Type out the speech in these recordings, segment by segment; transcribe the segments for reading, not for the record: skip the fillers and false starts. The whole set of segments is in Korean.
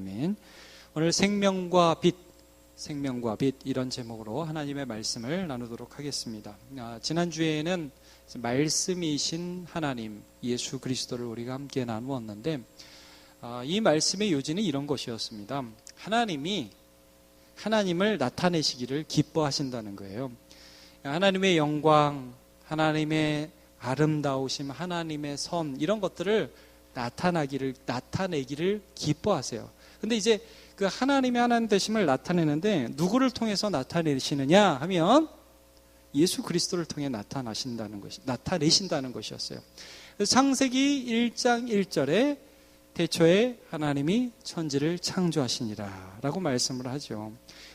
아멘. 오늘 생명과 빛 이런 제목으로 하나님의 말씀을 나누도록 하겠습니다. 지난주에는 말씀이신 하나님 예수 그리스도를 우리가 함께 나누었는데 이 말씀의 요지는 이런 것이었습니다. 하나님이 하나님을 나타내시기를 기뻐하신다는 거예요. 하나님의 영광, 하나님의 아름다우심, 하나님의 선 이런 것들을 나타내기를 기뻐하세요. 근데 이제 그 하나님의 하나님 되심을 나타내는데 누구를 통해서 나타내시느냐 하면 예수 그리스도를 통해 나타내신다는 것이었어요. 창세기 1장 1절에 태초에 하나님이 천지를 창조하시니라 라고 말씀을 하죠.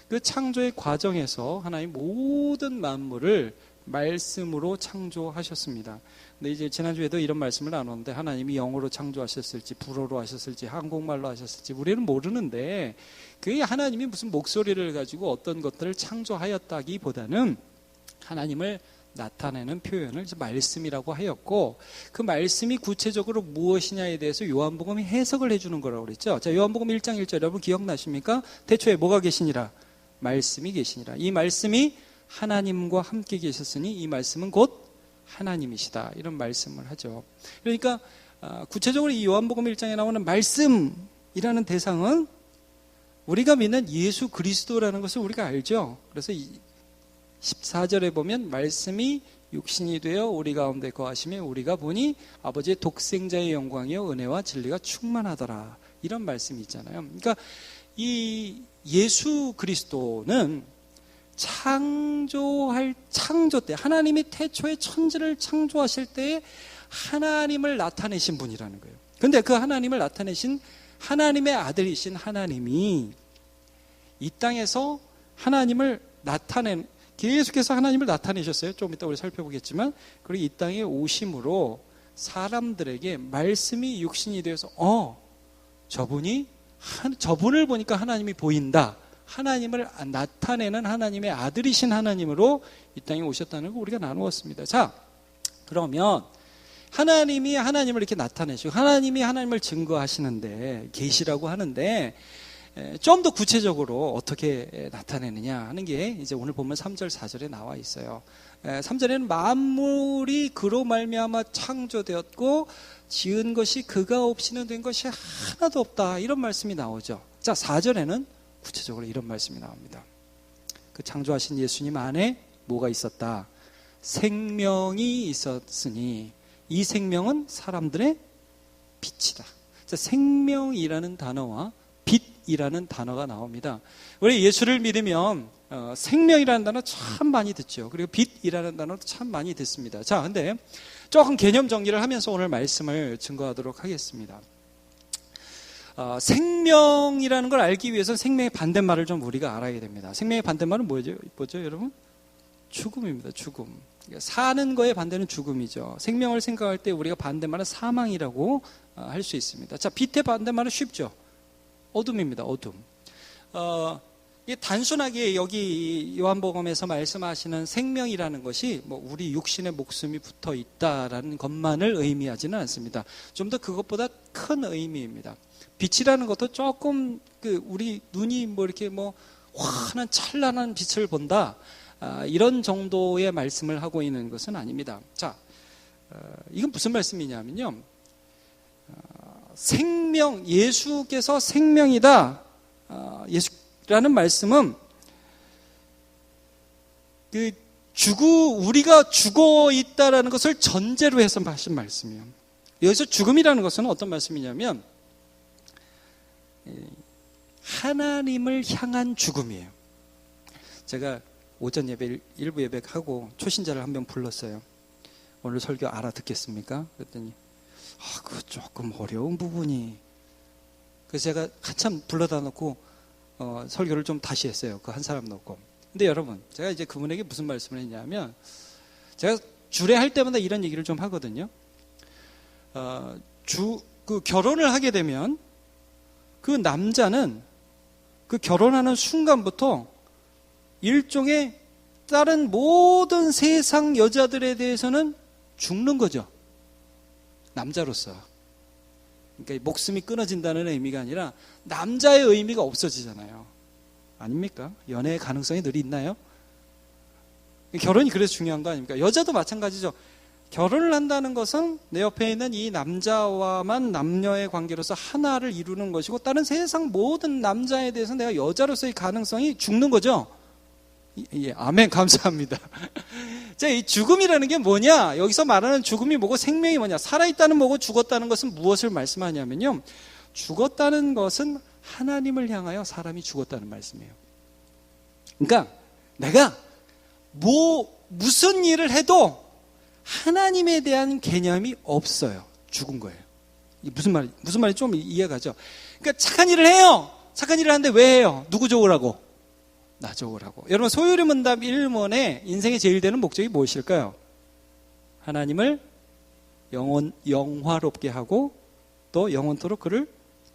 그 창조의 과정에서 하나님 모든 만물을 말씀으로 창조하셨습니다. 근데 이제 지난주에도 이런 말씀을 나눴는데 하나님이 영어로 창조하셨을지 불어로 하셨을지 한국말로 하셨을지 우리는 모르는데 그게 하나님이 무슨 목소리를 가지고 어떤 것들을 창조하였다기보다는 하나님을 나타내는 표현을 말씀이라고 하였고 그 말씀이 구체적으로 무엇이냐에 대해서 요한복음이 해석을 해주는 거라고 그랬죠. 자, 요한복음 1장 1절 여러분 기억나십니까? 태초에 뭐가 계시니라? 말씀이 계시니라. 이 말씀이 하나님과 함께 계셨으니 이 말씀은 곧 하나님이시다 이런 말씀을 하죠. 그러니까 구체적으로 이 요한복음 1장에 나오는 말씀이라는 대상은 우리가 믿는 예수 그리스도라는 것을 우리가 알죠. 그래서 14절에 보면 말씀이 육신이 되어 우리 가운데 거하시며 우리가 보니 아버지의 독생자의 영광이요 은혜와 진리가 충만하더라 이런 말씀이 있잖아요. 그러니까 이 예수 그리스도는 창조 때 하나님이 태초에 천지를 창조하실 때 하나님을 나타내신 분이라는 거예요. 그런데 그 하나님을 나타내신 하나님의 아들이신 하나님이 이 땅에서 하나님을 계속해서 하나님을 나타내셨어요. 조금 이따 우리 살펴보겠지만 그리고 이 땅에 오심으로 사람들에게 말씀이 육신이 되어서 저분을 보니까 하나님이 보인다. 하나님을 나타내는 하나님의 아들이신 하나님으로 이 땅에 오셨다는 거 우리가 나누었습니다. 자, 그러면 하나님이 하나님을 이렇게 나타내시고 하나님이 하나님을 증거하시는데 계시라고 하는데 좀 더 구체적으로 어떻게 나타내느냐 하는 게 이제 오늘 보면 3절 4절에 나와 있어요. 3절에는 만물이 그로 말미암아 창조되었고 지은 것이 그가 없이는 된 것이 하나도 없다 이런 말씀이 나오죠. 자, 4절에는 구체적으로 이런 말씀이 나옵니다. 그 창조하신 예수님 안에 뭐가 있었다? 생명이 있었으니 이 생명은 사람들의 빛이다. 자, 생명이라는 단어와 빛이라는 단어가 나옵니다. 우리 예수를 믿으면 생명이라는 단어 참 많이 듣죠. 그리고 빛이라는 단어도 참 많이 듣습니다. 자, 근데 조금 개념 정리를 하면서 오늘 말씀을 증거하도록 하겠습니다. 생명이라는 걸 알기 위해서 생명의 반대말을 좀 우리가 알아야 됩니다. 생명의 반대말은 뭐죠 여러분? 죽음입니다. 죽음. 그러니까 사는 거의 반대는 죽음이죠. 생명을 생각할 때 우리가 반대말은 사망이라고 할 수 있습니다. 자, 빛의 반대말은 쉽죠. 어둠입니다. 어둠. 이게 단순하게 여기 요한복음에서 말씀하시는 생명이라는 것이 뭐 우리 육신의 목숨이 붙어 있다라는 것만을 의미하지는 않습니다. 좀 더 그것보다 큰 의미입니다. 빛이라는 것도 조금 우리 눈이 뭐 이렇게 뭐 환한 찬란한 빛을 본다 이런 정도의 말씀을 하고 있는 것은 아닙니다. 자, 이건 무슨 말씀이냐면요. 생명, 예수께서 생명이다. 예수라는 말씀은 우리가 죽어 있다라는 것을 전제로 해서 하신 말씀이에요. 여기서 죽음이라는 것은 어떤 말씀이냐면 하나님을 향한 죽음이에요. 제가 오전 예배 일부 예배하고 초신자를 한 명 불렀어요. 오늘 설교 알아듣겠습니까? 그랬더니 그 조금 어려운 부분이 그래서 제가 한참 불러다 놓고 설교를 좀 다시 했어요. 그 한 사람 놓고. 근데 여러분 제가 이제 그분에게 무슨 말씀을 했냐면 제가 주례할 때마다 이런 얘기를 좀 하거든요. 결혼을 하게 되면 그 남자는 그 결혼하는 순간부터 일종의 다른 모든 세상 여자들에 대해서는 죽는 거죠. 남자로서. 그러니까 목숨이 끊어진다는 의미가 아니라 남자의 의미가 없어지잖아요. 아닙니까? 연애의 가능성이 늘 있나요? 결혼이 그래서 중요한 거 아닙니까? 여자도 마찬가지죠. 결혼을 한다는 것은 내 옆에 있는 이 남자와만 남녀의 관계로서 하나를 이루는 것이고, 다른 세상 모든 남자에 대해서 내가 여자로서의 가능성이 죽는 거죠. 예, 아멘, 감사합니다. 자, 이 죽음이라는 게 뭐냐? 여기서 말하는 죽음이 뭐고 생명이 뭐냐? 살아있다는 뭐고 죽었다는 것은 무엇을 말씀하냐면요, 죽었다는 것은 하나님을 향하여 사람이 죽었다는 말씀이에요. 그러니까 내가 무슨 일을 해도 하나님에 대한 개념이 없어요. 죽은 거예요. 이게 무슨 말인지 좀 이해가죠? 그러니까 착한 일을 해요. 착한 일을 하는데 왜 해요? 누구 좋으라고? 나 좋으라고. 여러분, 소요리문답 1문의 인생의 제일 되는 목적이 무엇일까요? 하나님을 영화롭게 하고 또 영원토록 그를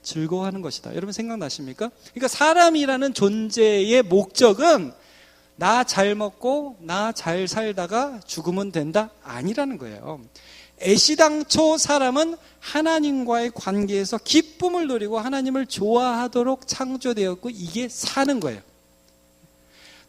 즐거워하는 것이다. 여러분 생각나십니까? 그러니까 사람이라는 존재의 목적은 나 잘 먹고 나 잘 살다가 죽으면 된다? 아니라는 거예요. 애시당초 사람은 하나님과의 관계에서 기쁨을 누리고 하나님을 좋아하도록 창조되었고, 이게 사는 거예요.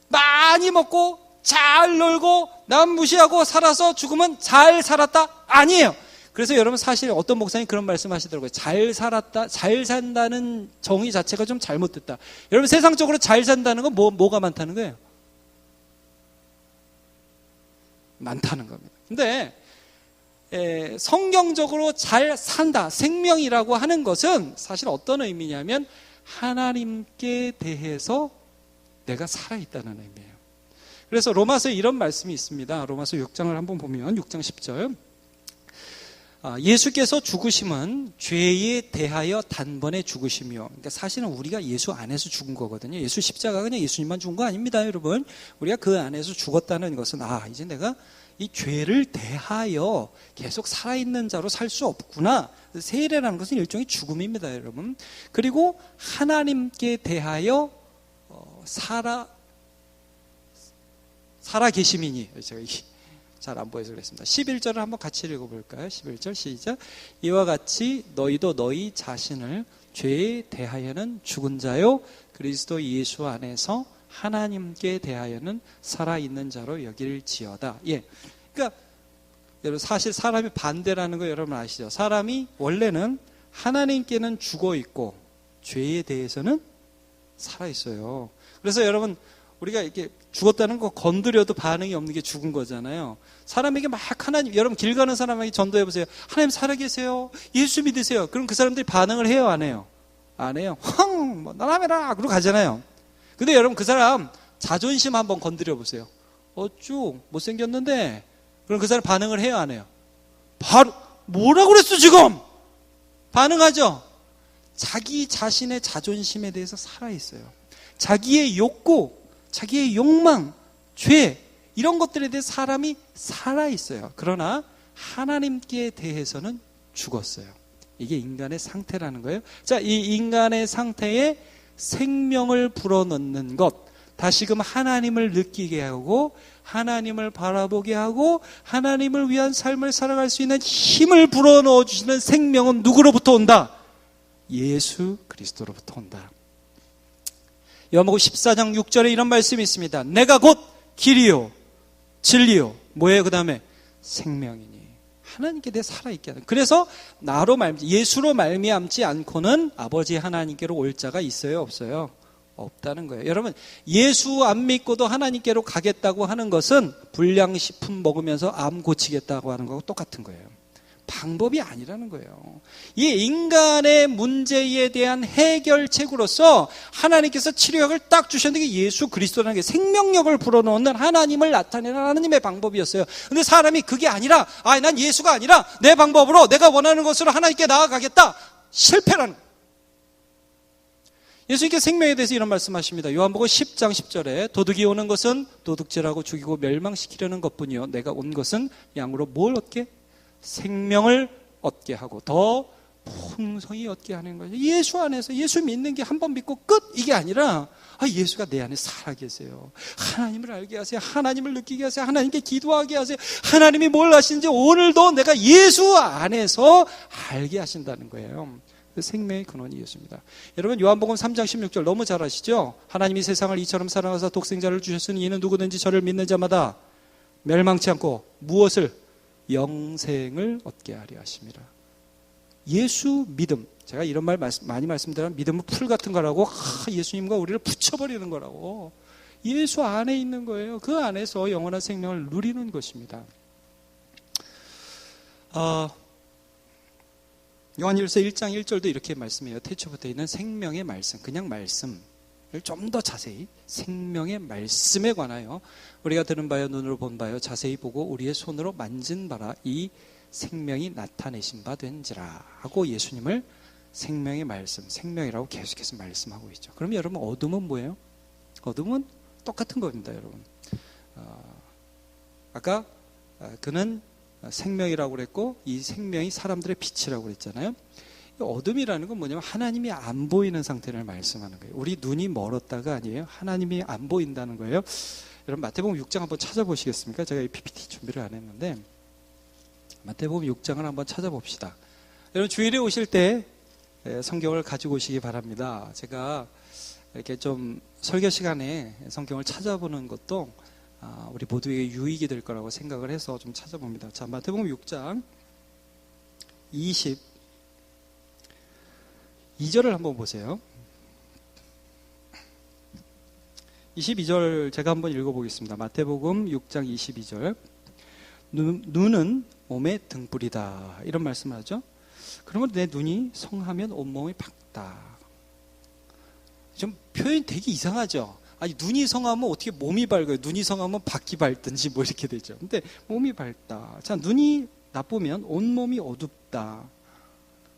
많이 먹고 잘 놀고 남 무시하고 살아서 죽으면 잘 살았다? 아니에요. 그래서 여러분, 사실 어떤 목사님 그런 말씀 하시더라고요. 잘 살았다, 잘 산다는 정의 자체가 좀 잘못됐다. 여러분, 세상적으로 잘 산다는 건 뭐가 많다는 거예요? 많다는 겁니다. 근데 성경적으로 잘 산다, 생명이라고 하는 것은 사실 어떤 의미냐면 하나님께 대해서 내가 살아있다는 의미예요. 그래서 로마서에 이런 말씀이 있습니다. 로마서 6장을 한번 보면 6장 10절, 예수께서 죽으심은 죄에 대하여 단번에 죽으심이요. 그러니까 사실은 우리가 예수 안에서 죽은 거거든요. 예수 십자가 그냥 예수님만 죽은 거 아닙니다, 여러분. 우리가 그 안에서 죽었다는 것은 이제 내가 이 죄를 대하여 계속 살아있는 자로 살 수 없구나. 세례라는 것은 일종의 죽음입니다, 여러분. 그리고 하나님께 대하여 살아 계심이니, 제가 잘 안 보여서 그랬습니다. 11절을 한번 같이 읽어볼까요? 11절 시작. 이와 같이 너희도 너희 자신을 죄에 대하여는 죽은 자요 그리스도 예수 안에서 하나님께 대하여는 살아있는 자로 여길지어다. 예, 그러니까 여러분, 사실 사람이 반대라는 거 여러분 아시죠? 사람이 원래는 하나님께는 죽어 있고 죄에 대해서는 살아 있어요. 그래서 여러분, 우리가 이렇게 죽었다는 거 건드려도 반응이 없는 게 죽은 거잖아요. 사람에게 막 여러분 길 가는 사람에게 전도해 보세요. 하나님 살아계세요. 예수 믿으세요. 그럼 그 사람들이 반응을 해요, 안 해요? 안 해요. 나라메라 그러고 가잖아요. 근데 여러분, 그 사람 자존심 한번 건드려 보세요. 어쭈 못생겼는데, 그럼 그 사람 반응을 해요, 안 해요? 바로 뭐라고 그랬어 지금? 반응하죠. 자기 자신의 자존심에 대해서 살아있어요. 자기의 욕구, 자기의 욕망, 죄, 이런 것들에 대해 사람이 살아있어요. 그러나 하나님께 대해서는 죽었어요. 이게 인간의 상태라는 거예요. 자, 이 인간의 상태에 생명을 불어넣는 것, 다시금 하나님을 느끼게 하고 하나님을 바라보게 하고 하나님을 위한 삶을 살아갈 수 있는 힘을 불어넣어 주시는 생명은 누구로부터 온다? 예수 그리스도로부터 온다. 요한복음 14장 6절에 이런 말씀이 있습니다. 내가 곧 길이요 진리요 뭐예요? 그 다음에 생명이니. 하나님께 대해 살아있게 하는. 그래서 예수로 말미암지 않고는 아버지 하나님께로 올 자가 있어요, 없어요? 없다는 거예요. 여러분, 예수 안 믿고도 하나님께로 가겠다고 하는 것은 불량식품 먹으면서 암 고치겠다고 하는 거하고 똑같은 거예요. 방법이 아니라는 거예요. 이 인간의 문제에 대한 해결책으로서 하나님께서 치료약을 딱 주셨는데, 예수 그리스도라는 게 생명력을 불어넣는 하나님을 나타내는 하나님의 방법이었어요. 근데 사람이 그게 아니라, 난 예수가 아니라 내 방법으로 내가 원하는 것으로 하나님께 나아가겠다. 실패라는 거예요. 예수님께 생명에 대해서 이런 말씀하십니다. 요한복음 10장 10절에 도둑이 오는 것은 도둑질하고 죽이고 멸망시키려는 것뿐이요 내가 온 것은 양으로 뭘 얻게? 생명을 얻게 하고 더 풍성히 얻게 하는 거예요. 예수 안에서 예수 믿는 게 한 번 믿고 끝, 이게 아니라 예수가 내 안에 살아계세요. 하나님을 알게 하세요. 하나님을 느끼게 하세요. 하나님께 기도하게 하세요. 하나님이 뭘 하시는지 오늘도 내가 예수 안에서 알게 하신다는 거예요. 그 생명의 근원이 예수입니다. 여러분 요한복음 3장 16절 너무 잘 아시죠? 하나님이 세상을 이처럼 사랑하사 독생자를 주셨으니 이는 누구든지 저를 믿는 자마다 멸망치 않고 무엇을? 영생을 얻게 하려 하심이라. 예수 믿음. 제가 이런 말 많이 말씀드리면 믿음은 풀 같은 거라고, 예수님과 우리를 붙여버리는 거라고. 예수 안에 있는 거예요. 그 안에서 영원한 생명을 누리는 것입니다. 요한일서 1장 1절도 이렇게 말씀해요. 태초부터 있는 생명의 말씀, 그냥 말씀을 좀 더 자세히 생명의 말씀에 관하여 우리가 들은 바요 눈으로 본 바요 자세히 보고 우리의 손으로 만진 바라 이 생명이 나타내신 바 된지라 하고 예수님을 생명의 말씀, 생명이라고 계속해서 말씀하고 있죠. 그럼 여러분 어둠은 뭐예요? 어둠은 똑같은 겁니다, 여러분. 아까 그는 생명이라고 그랬고 이 생명이 사람들의 빛이라고 그랬잖아요. 어둠이라는 건 뭐냐면 하나님이 안 보이는 상태를 말씀하는 거예요. 우리 눈이 멀었다가 아니에요. 하나님이 안 보인다는 거예요. 여러분 마태복음 6장 한번 찾아보시겠습니까? 제가 이 PPT 준비를 안 했는데 마태복음 6장을 한번 찾아봅시다. 여러분 주일에 오실 때 성경을 가지고 오시기 바랍니다. 제가 이렇게 좀 설교 시간에 성경을 찾아보는 것도 우리 모두에게 유익이 될 거라고 생각을 해서 좀 찾아봅니다. 자, 마태복음 6장 22절을 한번 보세요. 22절 제가 한번 읽어보겠습니다. 마태복음 6장 22절. 눈은 몸의 등불이다. 이런 말씀을 하죠. 그러면 내 눈이 성하면 온몸이 밝다. 좀 표현이 되게 이상하죠. 아니 눈이 성하면 어떻게 몸이 밝아요? 눈이 성하면 밖이 밝든지 뭐 이렇게 되죠. 근데 몸이 밝다. 자, 눈이 나쁘면 온몸이 어둡다.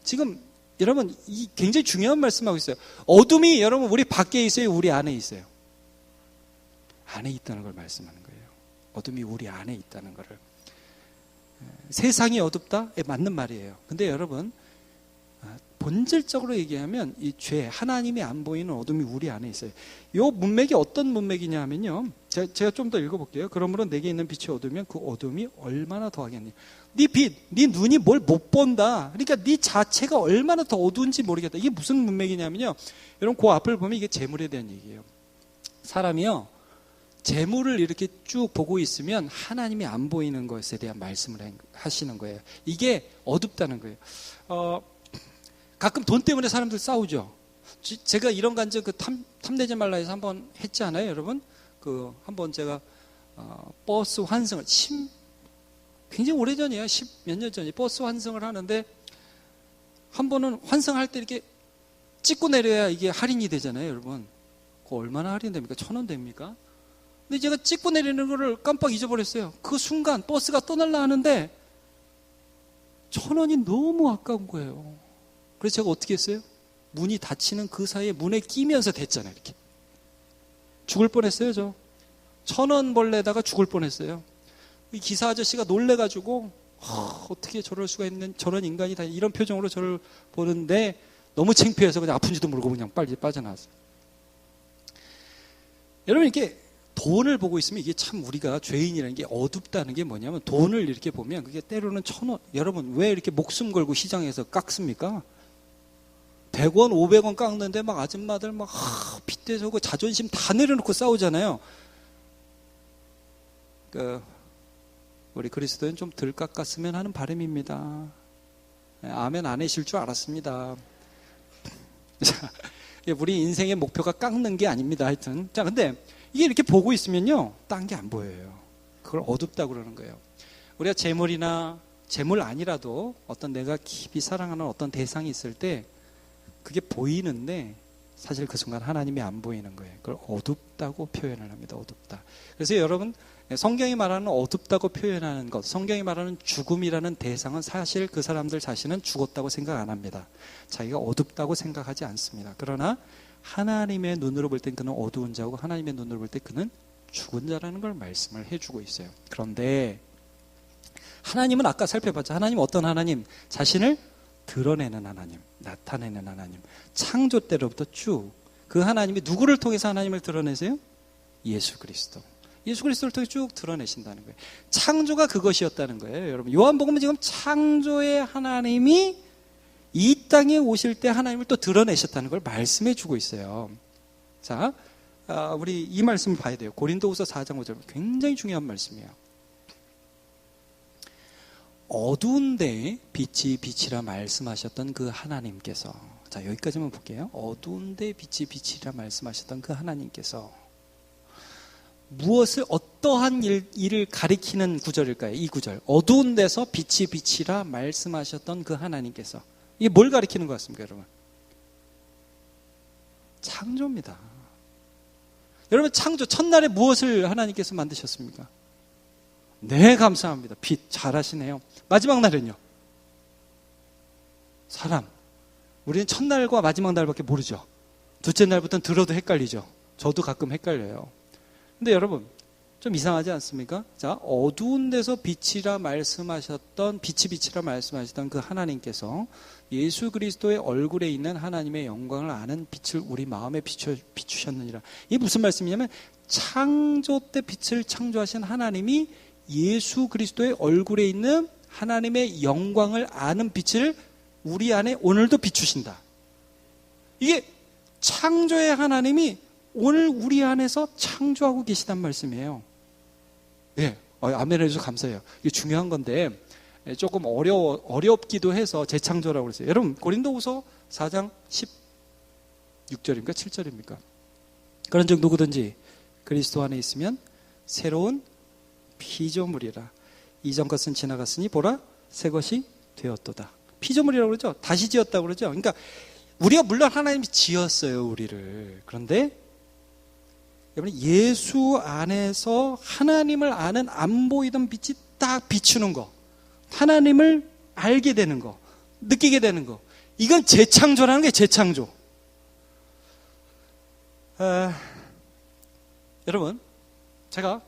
지금 여러분 이 굉장히 중요한 말씀하고 있어요. 어둠이 여러분 우리 밖에 있어요? 우리 안에 있어요? 안에 있다는 걸 말씀하는 거예요. 어둠이 우리 안에 있다는 거를. 세상이 어둡다? 맞는 말이에요. 근데 여러분 본질적으로 얘기하면 이 죄, 하나님이 안 보이는 어둠이 우리 안에 있어요. 이 문맥이 어떤 문맥이냐 하면요. 제가 좀 더 읽어볼게요. 그러므로 내게 있는 빛이 어두우면 그 어둠이 얼마나 더하겠니? 네 빛, 네 눈이 뭘 못 본다. 그러니까 네 자체가 얼마나 더 어두운지 모르겠다. 이게 무슨 문맥이냐면요. 여러분 그 앞을 보면 이게 재물에 대한 얘기예요. 사람이요. 재물을 이렇게 쭉 보고 있으면 하나님이 안 보이는 것에 대한 말씀을 하시는 거예요. 이게 어둡다는 거예요. 가끔 돈 때문에 사람들 싸우죠. 제가 이런 간증 탐내지 말라 해서 한번 했지 않아요, 여러분? 한번 제가 버스 환승을 굉장히 오래전이에요. 10몇 년 전에 버스 환승을 하는데 한 번은 환승할 때 이렇게 찍고 내려야 이게 할인이 되잖아요, 여러분. 그거 얼마나 할인됩니까? 1,000원 됩니까? 근데 제가 찍고 내리는 거를 깜빡 잊어버렸어요. 그 순간 버스가 떠날라 하는데 1,000원이 너무 아까운 거예요. 그래서 제가 어떻게 했어요? 문이 닫히는 그 사이에 문에 끼면서 됐잖아요, 이렇게. 죽을 뻔했어요, 저. 1,000원 벌레다가 죽을 뻔했어요. 이 기사 아저씨가 놀래가지고 어떻게 저럴 수가 있는 저런 인간이 다 이런 표정으로 저를 보는데 너무 창피해서 그냥 아픈지도 모르고 그냥 빨리 빠져나왔어요. 여러분 이렇게 돈을 보고 있으면 이게 참 우리가 죄인이라는 게 어둡다는 게 뭐냐면 돈을 이렇게 보면 그게 때로는 1,000원. 여러분 왜 이렇게 목숨 걸고 시장에서 깎습니까? 100원, 500원 깎는데 막 아줌마들 막 핏대서고 자존심 다 내려놓고 싸우잖아요. 우리 그리스도인 좀 덜 깎았으면 하는 바람입니다. 아멘 안 하실 줄 알았습니다. 자, 우리 인생의 목표가 깎는 게 아닙니다. 하여튼. 자, 근데 이게 이렇게 보고 있으면요, 딴 게 안 보여요. 그걸 어둡다고 그러는 거예요. 우리가 재물이나 재물 아니라도 어떤 내가 깊이 사랑하는 어떤 대상이 있을 때 그게 보이는데 사실 그 순간 하나님이 안 보이는 거예요. 그걸 어둡다고 표현을 합니다. 어둡다. 그래서 여러분 성경이 말하는 어둡다고 표현하는 것, 성경이 말하는 죽음이라는 대상은 사실 그 사람들 자신은 죽었다고 생각 안 합니다. 자기가 어둡다고 생각하지 않습니다. 그러나 하나님의 눈으로 볼 땐 그는 어두운 자고 하나님의 눈으로 볼 때 그는 죽은 자라는 걸 말씀을 해주고 있어요. 그런데 하나님은 아까 살펴봤죠. 하나님 어떤 하나님? 자신을 드러내는 하나님, 나타내는 하나님. 창조 때로부터 쭉 그 하나님이 누구를 통해서 하나님을 드러내세요? 예수 그리스도. 예수 그리스도를 통해 쭉 드러내신다는 거예요. 창조가 그것이었다는 거예요. 여러분 요한복음은 지금 창조의 하나님이 이 땅에 오실 때 하나님을 또 드러내셨다는 걸 말씀해 주고 있어요. 자, 우리 이 말씀을 봐야 돼요. 고린도후서 4장 5절 굉장히 중요한 말씀이에요. 어두운 데에 빛이 빛이라 말씀하셨던 그 하나님께서, 자, 여기까지만 볼게요. 어두운 데에 빛이 빛이라 말씀하셨던 그 하나님께서 무엇을, 어떠한 일을 가리키는 구절일까요? 이 구절. 어두운 데서 빛이 빛이라 말씀하셨던 그 하나님께서. 이게 뭘 가리키는 것 같습니까, 여러분? 창조입니다. 여러분, 창조, 첫날에 무엇을 하나님께서 만드셨습니까? 네, 감사합니다. 빛, 잘하시네요. 마지막 날은요? 사람. 우리는 첫날과 마지막 날밖에 모르죠. 둘째 날부터는 들어도 헷갈리죠. 저도 가끔 헷갈려요. 근데 여러분, 좀 이상하지 않습니까? 자, 어두운 데서 빛이라 말씀하셨던, 빛이 빛이라 말씀하셨던 그 하나님께서 예수 그리스도의 얼굴에 있는 하나님의 영광을 아는 빛을 우리 마음에 비추셨느니라. 이게 무슨 말씀이냐면, 창조 때 빛을 창조하신 하나님이 예수 그리스도의 얼굴에 있는 하나님의 영광을 아는 빛을 우리 안에 오늘도 비추신다. 이게 창조의 하나님이 오늘 우리 안에서 창조하고 계시단 말씀이에요. 예, 아멘 해주셔서 감사해요. 이게 중요한 건데 조금 어렵기도 해서 재창조라고 그랬어요. 여러분, 고린도후서 4장 16절입니까? 7절입니까? 그런 즉 누구든지 그리스도 안에 있으면 새로운 피조물이라. 이전 것은 지나갔으니 보라 새 것이 되었도다. 피조물이라고 그러죠. 다시 지었다고 그러죠. 그러니까 우리가 물론 하나님이 지었어요, 우리를. 그런데 여러분, 예수 안에서 하나님을 아는 안 보이던 빛이 딱 비추는 거, 하나님을 알게 되는 거, 느끼게 되는 거, 이건 재창조라는 게 재창조. 여러분, 제가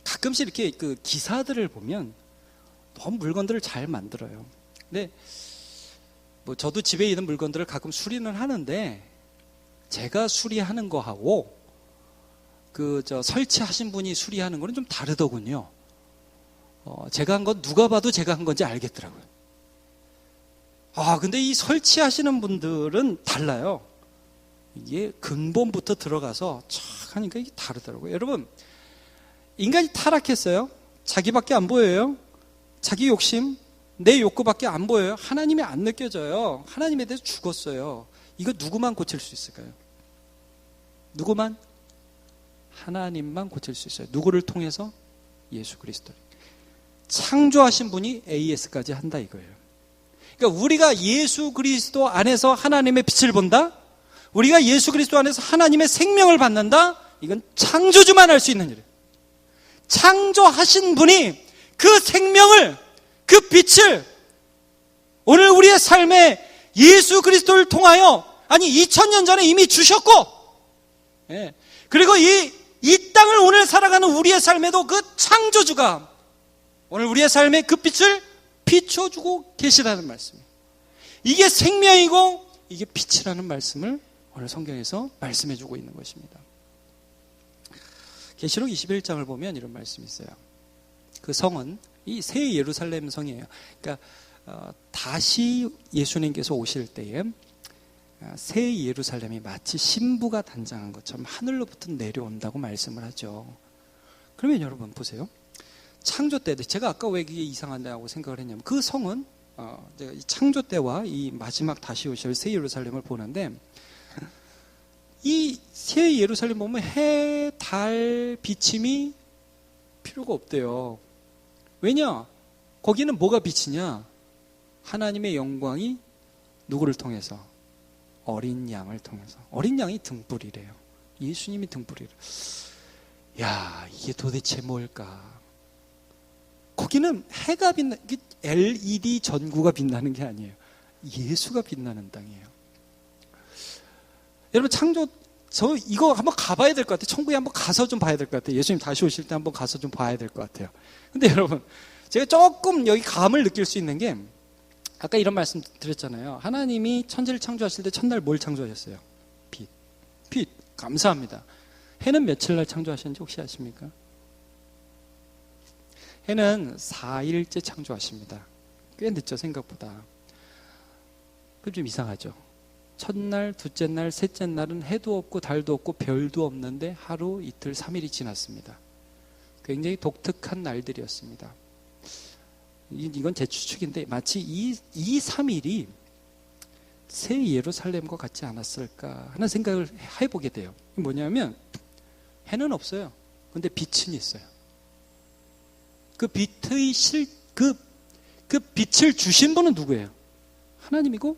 가끔씩 이렇게 그 기사들을 보면 너무 물건들을 잘 만들어요. 근데 뭐 저도 집에 있는 물건들을 가끔 수리는 하는데, 제가 수리하는 거하고 설치하신 분이 수리하는 거는 좀 다르더군요. 제가 한 건 누가 봐도 제가 한 건지 알겠더라고요. 근데 이 설치하시는 분들은 달라요. 이게 근본부터 들어가서 촥 하니까 이게 다르더라고요. 여러분, 인간이 타락했어요. 자기밖에 안 보여요. 자기 욕심, 내 욕구밖에 안 보여요. 하나님이 안 느껴져요. 하나님에 대해서 죽었어요. 이거 누구만 고칠 수 있을까요? 누구만? 하나님만 고칠 수 있어요. 누구를 통해서? 예수 그리스도. 창조하신 분이 AS까지 한다 이거예요. 그러니까 우리가 예수 그리스도 안에서 하나님의 빛을 본다? 우리가 예수 그리스도 안에서 하나님의 생명을 받는다? 이건 창조주만 할 수 있는 일이에요. 창조하신 분이 그 생명을, 그 빛을 오늘 우리의 삶에 예수 그리스도를 통하여, 아니 2000년 전에 이미 주셨고, 그리고 이 땅을 오늘 살아가는 우리의 삶에도 그 창조주가 오늘 우리의 삶에 그 빛을 비춰주고 계시다는 말씀이에요. 이게 생명이고 이게 빛이라는 말씀을 오늘 성경에서 말씀해주고 있는 것입니다. 계시록 21장을 보면 이런 말씀이 있어요. 그 성은 이 새 예루살렘 성이에요. 그러니까 다시 예수님께서 오실 때에 새 예루살렘이 마치 신부가 단장한 것처럼 하늘로부터 내려온다고 말씀을 하죠. 그러면 여러분 보세요. 창조 때, 제가 아까 왜 그게 이상하다고 생각을 했냐면, 그 성은 제가 이 창조 때와 이 마지막 다시 오실 새 예루살렘을 보는데, 이 새 예루살렘 보면 해, 달, 비침이 필요가 없대요. 왜냐? 거기는 뭐가 비치냐? 하나님의 영광이 누구를 통해서? 어린 양을 통해서. 어린 양이 등불이래요. 예수님이 등불이래요. 야, 이게 도대체 뭘까? 거기는 해가 빛나, LED 전구가 빛나는 게 아니에요. 예수가 빛나는 땅이에요. 여러분, 저 이거 한번 가봐야 될 것 같아요. 천국에 한번 가서 좀 봐야 될 것 같아요. 예수님 다시 오실 때 한번 가서 좀 봐야 될 것 같아요. 근데 여러분, 제가 조금 여기 감을 느낄 수 있는 게, 아까 이런 말씀 드렸잖아요. 하나님이 천지를 창조하실 때 첫날 뭘 창조하셨어요? 빛. 빛. 감사합니다. 해는 며칠 날 창조하셨는지 혹시 아십니까? 해는 4일째 창조하십니다. 꽤 늦죠, 생각보다. 그럼 좀 이상하죠. 첫날, 둘째 날, 셋째 날은 해도 없고 달도 없고 별도 없는데 하루, 이틀, 3일이 지났습니다. 굉장히 독특한 날들이었습니다. 이건 제 추측인데 마치 이 3일이 새 예루살렘과 같지 않았을까 하는 생각을 해보게 돼요. 뭐냐면 해는 없어요. 근데 빛은 있어요. 그 빛을 주신 분은 누구예요? 하나님이고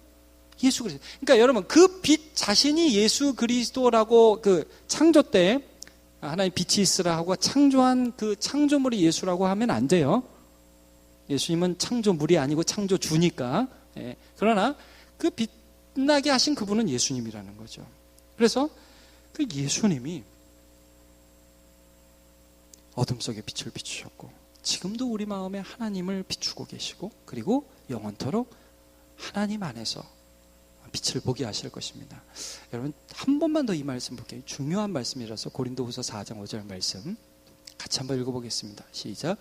예수 그리스도. 그러니까 여러분 그 빛 자신이 예수 그리스도라고 그 창조 때 하나님 빛이 있으라 하고 창조한 그 창조물이 예수라고 하면 안 돼요. 예수님은 창조물이 아니고 창조주니까. 예. 그러나 그 빛나게 하신 그분은 예수님이라는 거죠. 그래서 그 예수님이 어둠 속에 빛을 비추셨고 지금도 우리 마음에 하나님을 비추고 계시고 그리고 영원토록 하나님 안에서 빛을 보게 하실 것입니다. 여러분 한 번만 더 이 말씀 볼게요. 중요한 말씀이라서 고린도후서 4장 5절 말씀 같이 한번 읽어보겠습니다. 시작.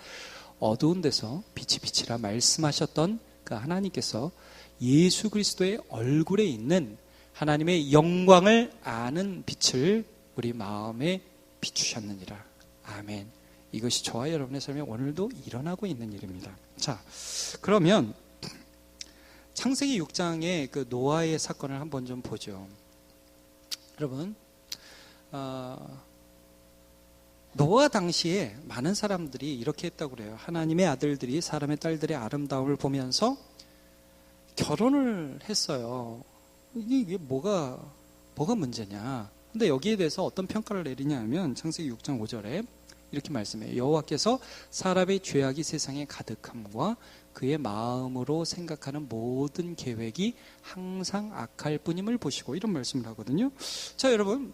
어두운 데서 빛이 비치라 말씀하셨던 그 하나님께서 예수 그리스도의 얼굴에 있는 하나님의 영광을 아는 빛을 우리 마음에 비추셨느니라. 아멘. 이것이 저와 여러분의 삶에 오늘도 일어나고 있는 일입니다. 자, 그러면 창세기 6장의 그 노아의 사건을 한번 좀 보죠. 여러분, 노아 당시에 많은 사람들이 이렇게 했다고 그래요. 하나님의 아들들이 사람의 딸들의 아름다움을 보면서 결혼을 했어요. 이게 뭐가 문제냐. 근데 여기에 대해서 어떤 평가를 내리냐 하면 창세기 6장 5절에 이렇게 말씀해요. 여호와께서 사람의 죄악이 세상에 가득함과 그의 마음으로 생각하는 모든 계획이 항상 악할 뿐임을 보시고 이런 말씀을 하거든요. 자, 여러분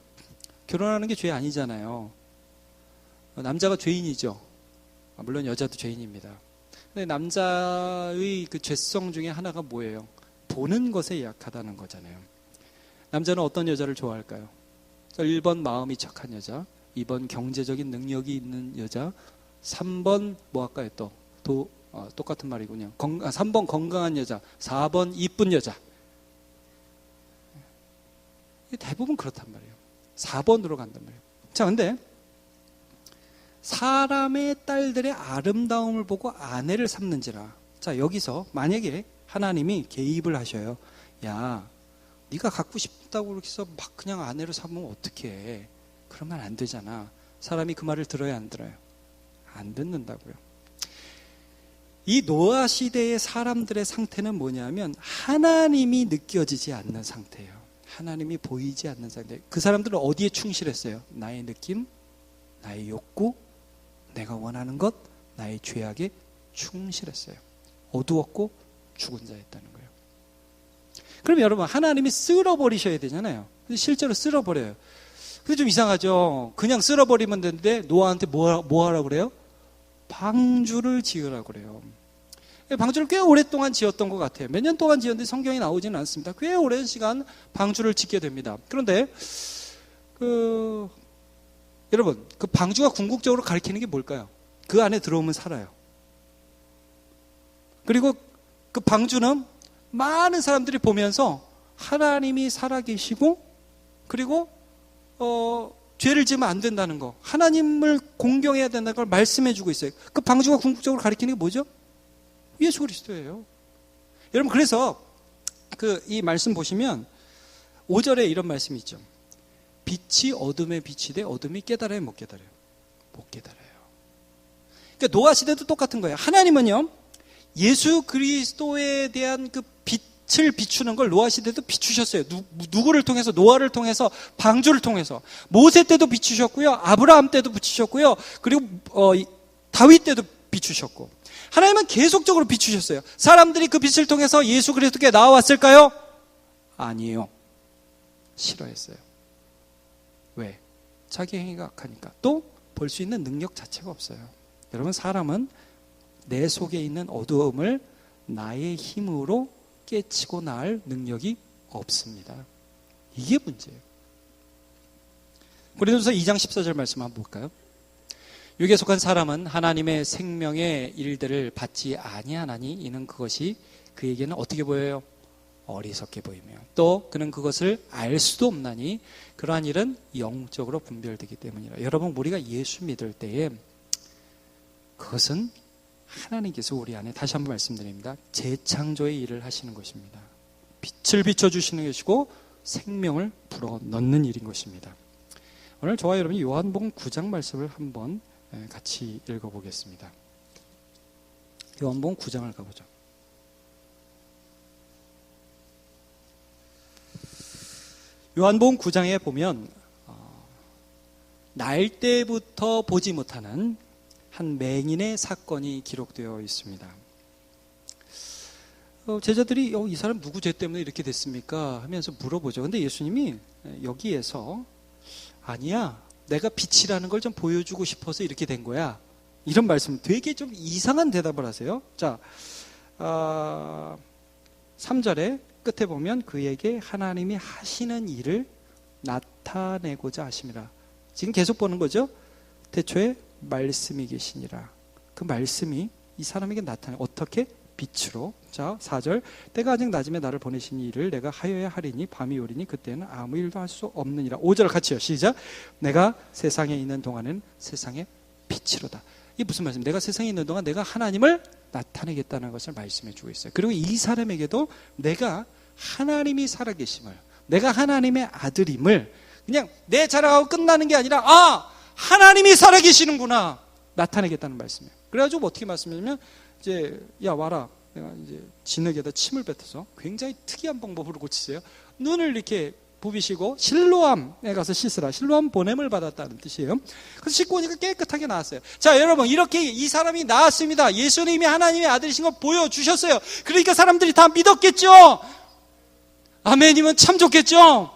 결혼하는 게 죄 아니잖아요. 남자가 죄인이죠. 물론 여자도 죄인입니다. 근데 남자의 그 죄성 중에 하나가 뭐예요? 보는 것에 약하다는 거잖아요. 남자는 어떤 여자를 좋아할까요? 1번 마음이 착한 여자, 2번 경제적인 능력이 있는 여자, 3번 뭐 할까요 또? 똑같은 말이군요. 3번 건강한 여자, 4번 이쁜 여자. 대부분 그렇단 말이에요. 4번으로 간단 말이에요. 자, 근데 사람의 딸들의 아름다움을 보고 아내를 삼는지라. 자, 여기서 만약에 하나님이 개입을 하셔요. 야, 네가 갖고 싶다고 그렇게 해서 막 그냥 아내를 삼으면 어떡해. 그러면 안 되잖아. 사람이 그 말을 들어야 안 들어요? 안 듣는다고요. 이 노아 시대의 사람들의 상태는 뭐냐면 하나님이 느껴지지 않는 상태예요. 하나님이 보이지 않는 상태. 그 사람들은 어디에 충실했어요? 나의 느낌, 나의 욕구, 내가 원하는 것, 나의 죄악에 충실했어요. 어두웠고 죽은 자였다는 거예요. 그럼 여러분 하나님이 쓸어버리셔야 되잖아요. 실제로 쓸어버려요. 그게 좀 이상하죠. 그냥 쓸어버리면 되는데 노아한테 뭐 하라고 그래요? 방주를 지으라고 그래요. 방주를 꽤 오랫동안 지었던 것 같아요. 몇 년 동안 지었는데 성경에 나오지는 않습니다. 꽤 오랜 시간 방주를 짓게 됩니다. 그런데 여러분 그 방주가 궁극적으로 가리키는 게 뭘까요? 그 안에 들어오면 살아요. 그리고 그 방주는 많은 사람들이 보면서 하나님이 살아계시고 그리고 죄를 지으면 안 된다는 거, 하나님을 공경해야 된다는 걸 말씀해주고 있어요. 그 방주가 궁극적으로 가리키는 게 뭐죠? 예수 그리스도예요. 여러분 그래서 이 말씀 보시면 5절에 이런 말씀이 있죠. 빛이 어둠에 비치되 어둠이 깨달아요, 못 깨달아요? 못 깨달아요. 그러니까 노아 시대도 똑같은 거예요. 하나님은요 예수 그리스도에 대한 그 빛을 비추는 걸 노아 시대도 비추셨어요. 누구를 통해서? 노아를 통해서, 방주를 통해서. 모세 때도 비추셨고요, 아브라함 때도 비추셨고요, 그리고 다윗 때도 비추셨고. 하나님은 계속적으로 비추셨어요. 사람들이 그 빛을 통해서 예수 그리스도께 나와왔을까요? 아니에요. 싫어했어요. 왜? 자기 행위가 악하니까. 또 볼 수 있는 능력 자체가 없어요. 여러분 사람은 내 속에 있는 어두움을 나의 힘으로 깨치고 나을 능력이 없습니다. 이게 문제예요. 고린도서 2장 14절 말씀 한번 볼까요? 육에 속한 사람은 하나님의 생명의 일들을 받지 아니하나니 이는 그것이 그에게는 어떻게 보여요? 어리석게 보이며 또 그는 그것을 알 수도 없나니 그러한 일은 영적으로 분별되기 때문이라. 여러분, 우리가 예수 믿을 때에 그것은 하나님께서 우리 안에, 다시 한번 말씀드립니다, 재창조의 일을 하시는 것입니다. 빛을 비춰주시는 것이고 생명을 불어넣는 일인 것입니다. 오늘 저와 여러분이 요한복음 9장 말씀을 한번 같이 읽어보겠습니다. 요한복음 9장을 가보죠. 요한복음 9장에 보면 날 때부터 보지 못하는 한 맹인의 사건이 기록되어 있습니다. 제자들이 이 사람 누구 죄 때문에 이렇게 됐습니까? 하면서 물어보죠. 근데 예수님이 여기에서 아니야, 내가 빛이라는 걸 좀 보여주고 싶어서 이렇게 된 거야, 이런 말씀, 되게 좀 이상한 대답을 하세요. 자, 3절에 끝에 보면 그에게 하나님이 하시는 일을 나타내고자 하심이라. 지금 계속 보는 거죠. 태초에 말씀이 계시니라. 그 말씀이 이 사람에게 나타내. 어떻게? 빛으로. 자, 4절, 때가 아직 낮음에 나를 보내신 일을 내가 하여야 하리니 밤이 오리니 그때는 아무 일도 할 수 없느니라. 5절 같이요. 시작. 내가 세상에 있는 동안은 세상의 빛이로다. 이게 무슨 말씀? 내가 세상에 있는 동안 내가 하나님을 나타내겠다는 것을 말씀해 주고 있어요. 그리고 이 사람에게도 내가 하나님이 살아계심을, 내가 하나님의 아들임을 그냥 내 자랑하고 끝나는 게 아니라 하나님이 살아계시는구나 나타내겠다는 말씀이에요. 그래가지고 어떻게 말씀하냐면 이제 야 와라, 내가 이제 진흙에다 침을 뱉어서 굉장히 특이한 방법으로 고치세요. 눈을 이렇게 부비시고 실로암에 가서 씻으라. 실로암 보냄을 받았다는 뜻이에요. 그래서 씻고 오니까 깨끗하게 나왔어요. 자, 여러분, 이렇게 이 사람이 나왔습니다. 예수님이 하나님의 아들이신 거 보여주셨어요. 그러니까 사람들이 다 믿었겠죠. 아멘이면 참 좋겠죠.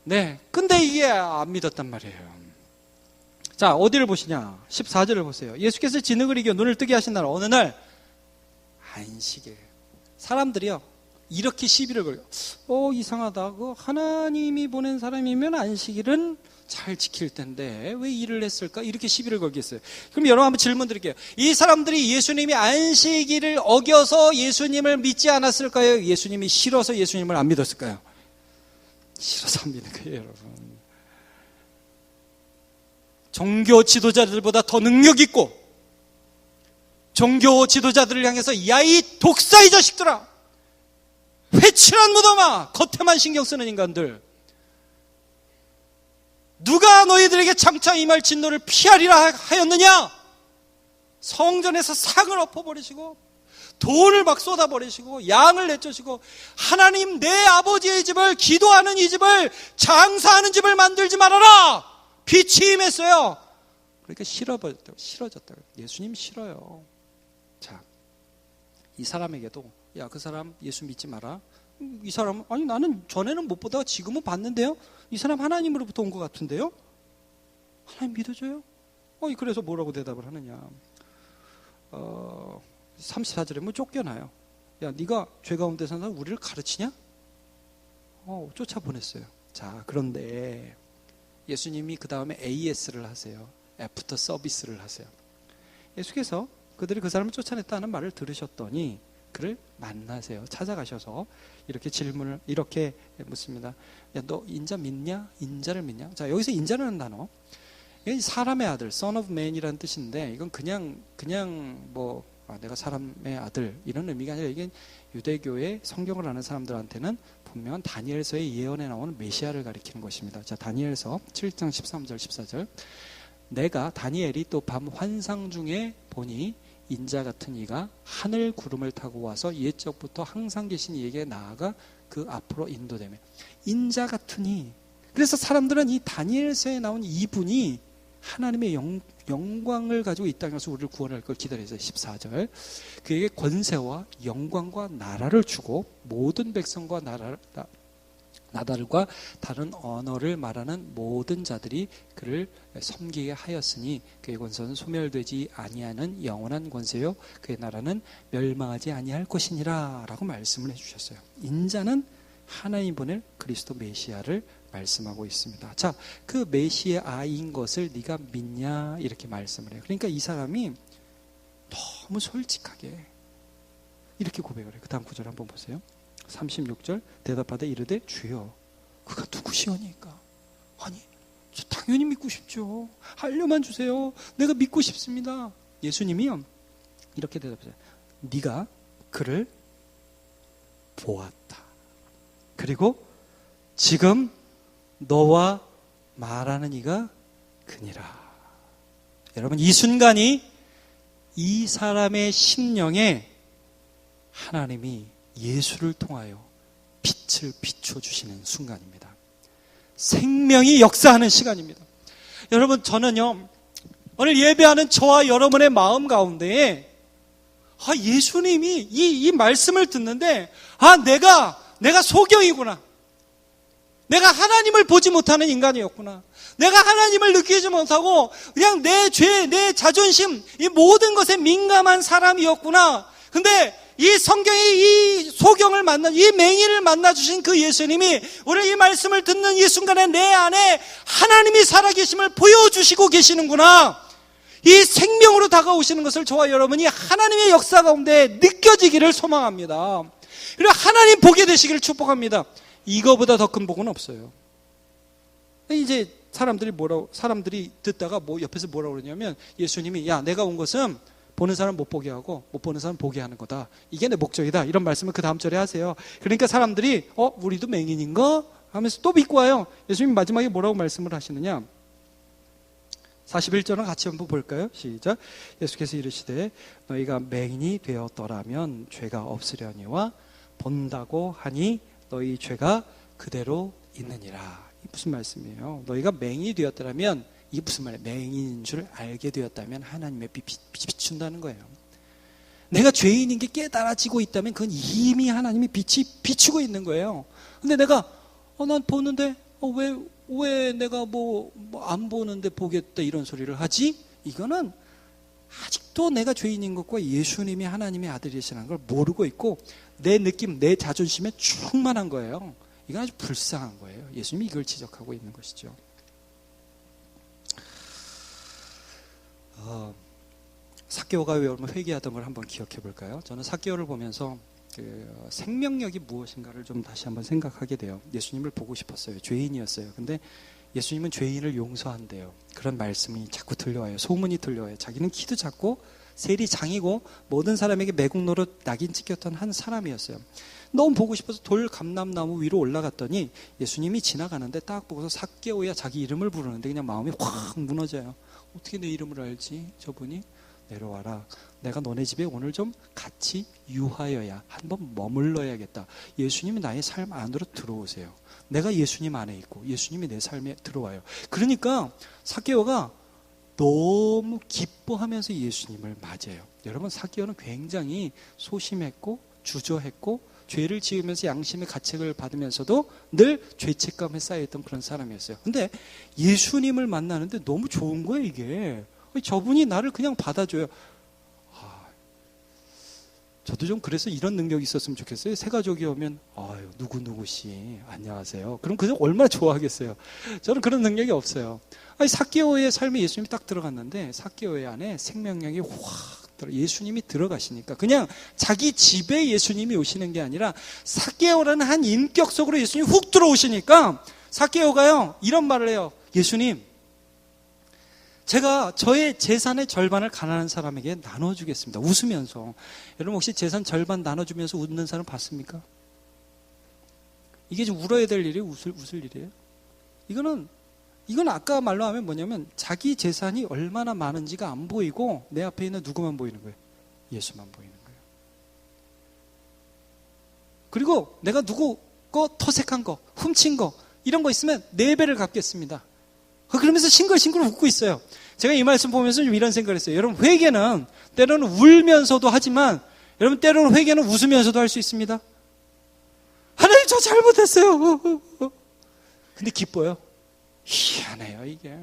네, 근데 이게 안 믿었단 말이에요. 자, 어디를 보시냐? 14절을 보세요. 예수께서 진흙을 이겨 눈을 뜨게 하신 날 어느 날 안식일. 사람들이요 이렇게 시비를 걸려. 이상하다. 그 하나님이 보낸 사람이면 안식일은 잘 지킬 텐데 왜 일을 했을까? 이렇게 시비를 걸겠어요. 그럼 여러분 한번 질문 드릴게요. 이 사람들이 예수님이 안식일을 어겨서 예수님을 믿지 않았을까요? 예수님이 싫어서 예수님을 안 믿었을까요? 싫어서 안 믿는 거예요, 여러분. 종교 지도자들보다 더 능력 있고 종교 지도자들을 향해서 야, 이 독사의 자식들아, 회칠한 무덤아, 겉에만 신경 쓰는 인간들, 누가 너희들에게 장차 임할 진노를 피하리라 하였느냐? 성전에서 상을 엎어버리시고 돈을 막 쏟아버리시고 양을 내쫓으시고 하나님, 내 아버지의 집을, 기도하는 이 집을, 장사하는 집을 만들지 말아라, 빛이 임했어요. 그러니까 싫어졌다고. 예수님 싫어요. 자, 이 사람에게도 야, 그 사람 예수 믿지 마라. 이 사람은 아니, 나는 전에는 못 보다가 지금은 봤는데요, 이 사람 하나님으로부터 온 것 같은데요, 하나님 믿어줘요? 그래서 뭐라고 대답을 하느냐? 34절에 뭐 쫓겨나요. 야, 네가 죄 가운데 사는 사람 우리를 가르치냐? 쫓아보냈어요. 자, 그런데 예수님이 그 다음에 AS를 하세요. 애프터 서비스를 하세요. 예수께서 그들이 그 사람을 쫓아냈다는 말을 들으셨더니 그를 만나세요. 찾아가셔서 이렇게 질문을 이렇게 묻습니다. 야, 너 인자 믿냐? 인자를 믿냐? 자, 여기서 인자라는 단어, 이게 사람의 아들, son of man이라는 뜻인데 이건 그냥 뭐 내가 사람의 아들 이런 의미가 아니라 이게 유대교의 성경을 아는 사람들한테는 분명한 다니엘서의 예언에 나오는 메시아를 가리키는 것입니다. 자, 다니엘서 7장 13절 14절. 내가 다니엘이 또 밤 환상 중에 보니 인자 같은 이가 하늘 구름을 타고 와서 옛적부터 항상 계신 이에게 나아가 그 앞으로 인도되며. 인자 같은 이. 그래서 사람들은 이 다니엘서에 나온 이분이 하나님의 영광을 가지고 이 땅에서 우리를 구원할 걸 기다려서 14절. 그에게 권세와 영광과 나라를 주고 모든 백성과 나달과 다른 언어를 말하는 모든 자들이 그를 섬기게 하였으니 그의 권세는 소멸되지 아니하는 영원한 권세요 그의 나라는 멸망하지 아니할 것이니라 라고 말씀을 해주셨어요. 인자는 하나님 보낼 그리스도 메시아를 말씀하고 있습니다. 자, 그 메시아인 것을 네가 믿냐 이렇게 말씀을 해요. 그러니까 이 사람이 너무 솔직하게 이렇게 고백을 해요. 그 다음 구절 한번 보세요. 36절 대답하되 이르되 주여 그가 누구시오니까? 아니 저 당연히 믿고 싶죠. 알려만 주세요. 내가 믿고 싶습니다. 예수님이요 이렇게 대답하세요. 네가 그를 보았다. 그리고 지금 너와 말하는 이가 그니라. 여러분 이 순간이 이 사람의 심령에 하나님이 예수를 통하여 빛을 비춰주시는 순간입니다. 생명이 역사하는 시간입니다. 여러분 저는요 오늘 예배하는 저와 여러분의 마음 가운데에 예수님이 이 말씀을 듣는데 내가 소경이구나. 내가 하나님을 보지 못하는 인간이었구나. 내가 하나님을 느끼지 못하고 그냥 내 죄, 내 자존심, 이 모든 것에 민감한 사람이었구나. 근데 이 성경이 이 소경을 만난, 이 맹인을 만나주신 그 예수님이 오늘 이 말씀을 듣는 이 순간에 내 안에 하나님이 살아계심을 보여주시고 계시는구나. 이 생명으로 다가오시는 것을 저와 여러분이 하나님의 역사 가운데 느껴지기를 소망합니다. 그리고 하나님 보게 되시기를 축복합니다. 이거보다 더 큰 복은 없어요. 이제 사람들이 듣다가 옆에서 뭐라고 그러냐면 예수님이 내가 온 것은 보는 사람 못 보게 하고 못 보는 사람 보게 하는 거다. 이게 내 목적이다. 이런 말씀을 그 다음 절에 하세요. 그러니까 사람들이 우리도 맹인인가? 하면서 또 믿고 와요. 예수님이 마지막에 뭐라고 말씀을 하시느냐? 41절은 같이 한번 볼까요? 시작. 예수께서 이르시되 너희가 맹인이 되었더라면 죄가 없으려니와 본다고 하니 너희 죄가 그대로 있느니라. 이게 무슨 말씀이에요? 너희가 맹인이 되었더라면 이게 무슨 말이에요? 맹인인 줄 알게 되었다면 하나님의 빛이 비춘다는 거예요. 내가 죄인인 게 깨달아지고 있다면 그건 이미 하나님이 빛이 비추고 있는 거예요. 근데 내가 난 보는데 왜 내가 안 보는데 보겠다 이런 소리를 하지? 이거는 아직도 내가 죄인인 것과 예수님이 하나님의 아들이시라는 걸 모르고 있고 내 느낌, 내 자존심에 충만한 거예요. 이건 아주 불쌍한 거예요. 예수님이 이걸 지적하고 있는 것이죠. 삭개오가 여러분 회개하던 걸 한번 기억해 볼까요? 저는 삭개오를 보면서 생명력이 무엇인가를 좀 다시 한번 생각하게 돼요. 예수님을 보고 싶었어요. 죄인이었어요. 근데 예수님은 죄인을 용서한대요. 그런 말씀이 자꾸 들려와요. 소문이 들려와요. 자기는 키도 작고 세리 장이고 모든 사람에게 매국노로 낙인 찍혔던 한 사람이었어요. 너무 보고 싶어서 돌 감람나무 위로 올라갔더니 예수님이 지나가는데 딱 보고서 삭개오야 자기 이름을 부르는데 그냥 마음이 확 무너져요. 어떻게 내 이름을 알지? 저분이 내려와라. 내가 너네 집에 오늘 좀 같이 유하여야 한번 머물러야겠다. 예수님이 나의 삶 안으로 들어오세요. 내가 예수님 안에 있고 예수님이 내 삶에 들어와요. 그러니까 삭개오가 너무 기뻐하면서 예수님을 맞아요. 여러분 삭개오는 굉장히 소심했고 주저했고 죄를 지으면서 양심의 가책을 받으면서도 늘 죄책감에 쌓여있던 그런 사람이었어요. 근데 예수님을 만나는데 너무 좋은 거예요 이게. 저분이 나를 그냥 받아줘요. 저도 좀 그래서 이런 능력이 있었으면 좋겠어요. 새 가족이 오면 누구누구씨 안녕하세요. 그럼 그냥 얼마나 좋아하겠어요. 저는 그런 능력이 없어요. 삭개오의 삶에 예수님이 딱 들어갔는데 삭개오의 안에 생명력이 확 예수님이 들어가시니까 그냥 자기 집에 예수님이 오시는 게 아니라 삭개오라는 한 인격 속으로 예수님이 훅 들어오시니까 삭개오가요 이런 말을 해요. 예수님, 제가 저의 재산의 절반을 가난한 사람에게 나눠주겠습니다. 웃으면서. 여러분 혹시 재산 절반 나눠주면서 웃는 사람 봤습니까? 이게 좀 울어야 될 일이에요? 웃을 일이에요? 이건 아까 말로 하면 뭐냐면 자기 재산이 얼마나 많은지가 안 보이고 내 앞에 있는 누구만 보이는 거예요? 예수만 보이는 거예요. 그리고 내가 누구 거 터색한 거, 훔친 거 이런 거 있으면 4배를 갚겠습니다. 그러면서 싱글싱글 웃고 있어요. 제가 이 말씀 보면서 좀 이런 생각을 했어요. 여러분 회개는 때로는 울면서도 하지만 여러분 때로는 회개는 웃으면서도 할 수 있습니다. 하나님 저 잘못했어요. 근데 기뻐요. 희한해요 이게.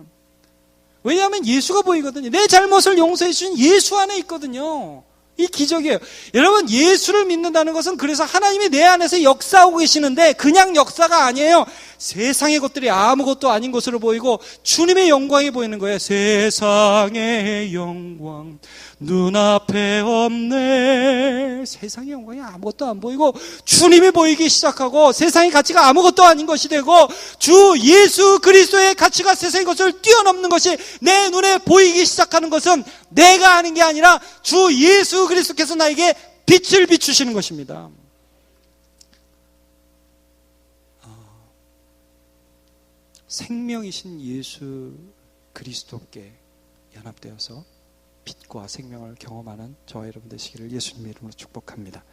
왜냐하면 예수가 보이거든요. 내 잘못을 용서해 주신 예수 안에 있거든요. 이 기적이에요. 여러분 예수를 믿는다는 것은 그래서 하나님이 내 안에서 역사하고 계시는데 그냥 역사가 아니에요. 세상의 것들이 아무것도 아닌 것으로 보이고 주님의 영광이 보이는 거예요. 세상의 영광 눈앞에 없네. 세상의 영광이 아무것도 안 보이고 주님이 보이기 시작하고 세상의 가치가 아무것도 아닌 것이 되고 주 예수 그리스도의 가치가 세상의 것을 뛰어넘는 것이 내 눈에 보이기 시작하는 것은 내가 아는 게 아니라 주 예수 그리스도께서 나에게 빛을 비추시는 것입니다. 생명이신 예수 그리스도께 연합되어서 빛과 생명을 경험하는 저와 여러분 되시기를 예수님의 이름으로 축복합니다.